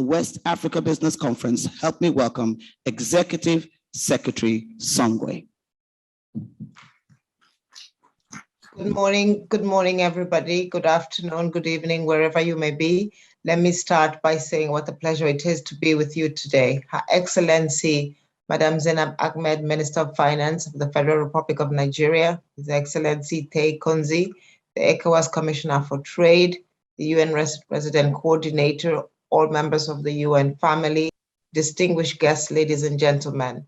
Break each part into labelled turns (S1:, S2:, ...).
S1: West Africa Business Conference, help me welcome Executive Secretary Songwe.
S2: Good morning, everybody. Good afternoon, good evening, wherever you may be. Let me start by saying what a pleasure it is to be with you today. Her Excellency, Madam Zainab Ahmed, Minister of Finance of the Federal Republic of Nigeria, His Excellency Tay Kunzi, the ECOWAS Commissioner for Trade, the UN Resident Coordinator, all members of the UN family, distinguished guests, ladies and gentlemen.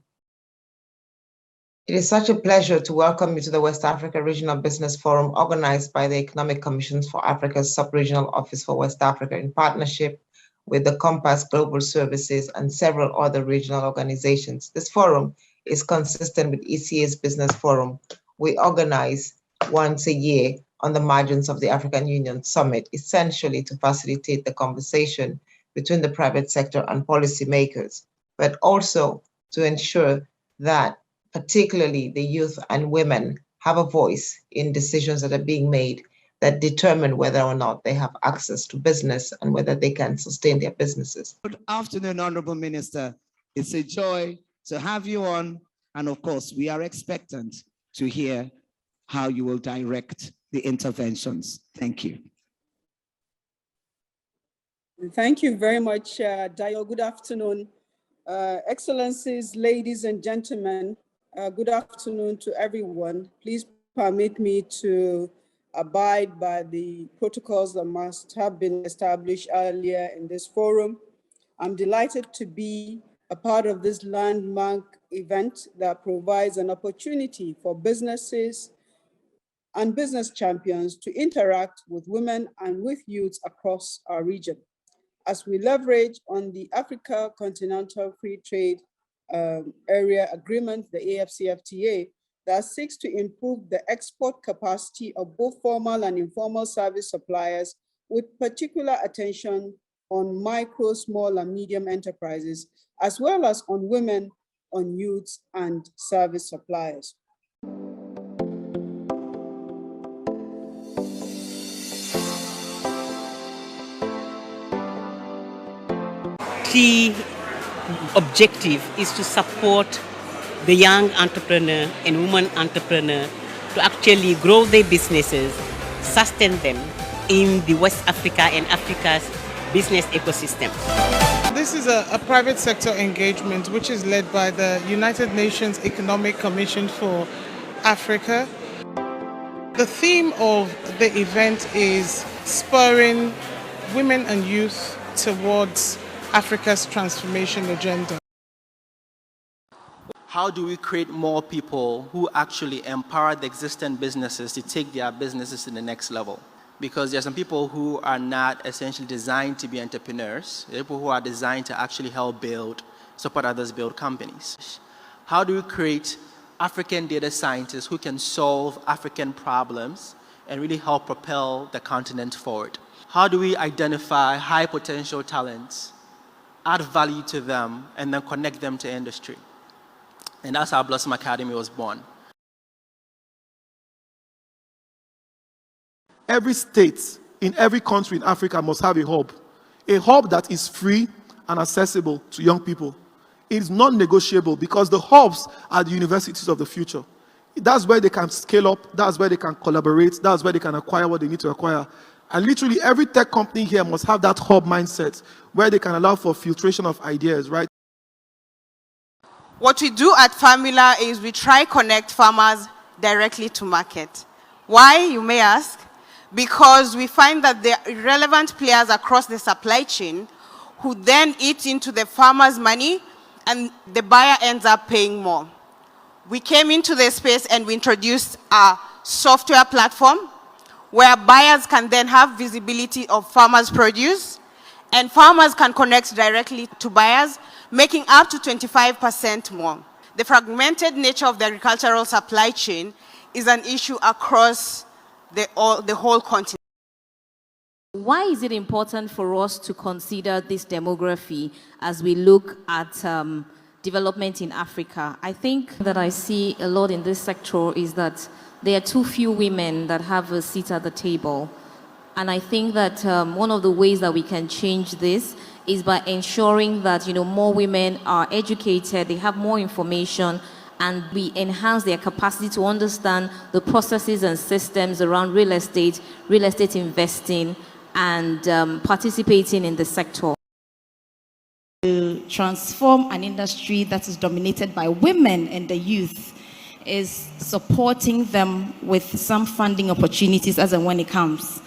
S2: It is such a pleasure to welcome you to the West Africa Regional Business Forum organized by the Economic Commissions for Africa's Sub-Regional Office for West Africa in partnership with the Compass Global Services and several other regional organizations. This forum is consistent with ECA's Business Forum. We organize once a year on the margins of the African Union Summit, essentially to facilitate the conversation between the private sector and policymakers, but also to ensure that particularly the youth and women have a voice in decisions that are being made that determine whether or not they have access to business and whether they can sustain their businesses.
S1: Good afternoon, Honorable Minister. It's a joy to have you on. And of course, we are expectant to hear how you will direct the interventions. Thank you.
S3: Thank you very much, Dayo. Good afternoon. Excellencies, ladies and gentlemen, good afternoon to everyone. Please permit me to abide by the protocols that must have been established earlier in this forum. I'm delighted to be a part of this landmark event that provides an opportunity for businesses and business champions to interact with women and with youths across our region, as we leverage on the Africa Continental Free Trade Area Agreement, the AfCFTA, that seeks to improve the export capacity of both formal and informal service suppliers, with particular attention on micro, small, and medium enterprises, as well as on women, on youths, and service suppliers.
S4: Key objective is to support the young entrepreneur and woman entrepreneur to actually grow their businesses, sustain them in the West Africa and Africa's business ecosystem.
S5: This is a private sector engagement which is led by the United Nations Economic Commission for Africa. The theme of the event is spurring women and youth towards Africa's transformation agenda.
S6: How do we create more people who actually empower the existing businesses to take their businesses to the next level? Because there are some people who are not essentially designed to be entrepreneurs. There are people who are designed to actually help support others build companies. How do we create African data scientists who can solve African problems and really help propel the continent forward? How do we identify high potential talents, add value to them, and then connect them to industry? And that's how Blossom Academy was born.
S7: Every state in every country in Africa must have a hub that is free and accessible to young people. It is non-negotiable because the hubs are the universities of the future. That's where they can scale up, that's where they can collaborate, that's where they can acquire what they need to acquire. And literally every tech company here must have that hub mindset where they can allow for filtration of ideas, right?
S8: What we do at Famila is we try connect farmers directly to market. Why, you may ask? Because we find that there are relevant players across the supply chain who then eat into the farmer's money and the buyer ends up paying more. We came into the space and we introduced a software platform where buyers can then have visibility of farmers' produce and farmers can connect directly to buyers, making up to 25% more. The fragmented nature of the agricultural supply chain is an issue across the whole continent.
S9: Why is it important for us to consider this demography as we look at development in Africa? I think that I see a lot in this sector is that there are too few women that have a seat at the table. And I think that one of the ways that we can change this is by ensuring that, more women are educated, they have more information, and we enhance their capacity to understand the processes and systems around real estate investing, and participating in the sector.
S10: To transform an industry that is dominated by women and the youth is supporting them with some funding opportunities as and when it comes.